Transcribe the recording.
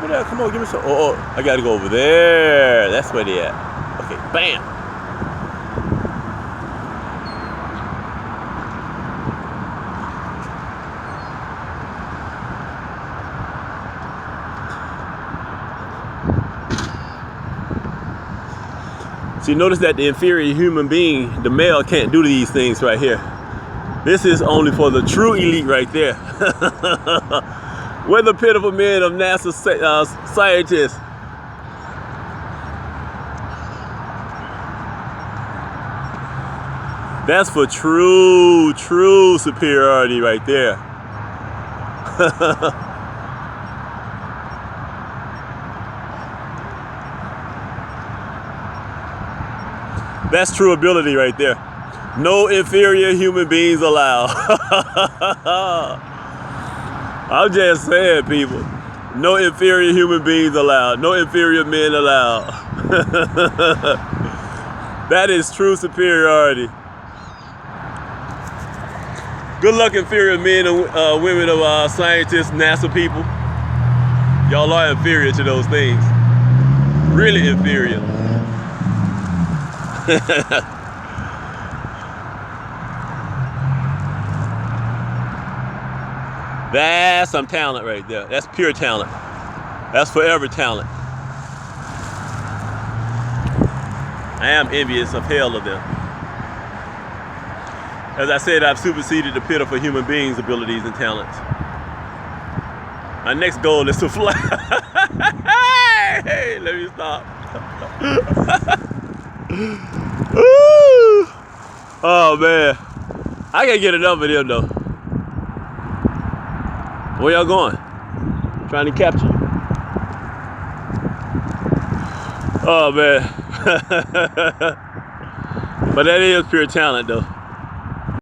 over there. Come on, give me some. Oh, I gotta go over there. That's where they at. Okay, bam. So you notice that the inferior human being, the male, can't do these things right here. This is only for the true elite right there. We're the pitiful men of NASA scientists. That's for true superiority right there. That's true ability right there. No inferior human beings allowed. I'm just saying, people. No inferior human beings allowed. No inferior men allowed. That is true superiority. Good luck, inferior men and women of scientists, NASA people. Y'all are inferior to those things. Really inferior. That's some talent right there. That's pure talent. That's forever talent. I am envious of hell of them. As I said, I've superseded the pitiful human beings' abilities and talents. My next goal is to fly. Hey, let me stop. Oh man, I can't get enough of them though. Where y'all going? Trying to capture you. Oh man. But that is pure talent though.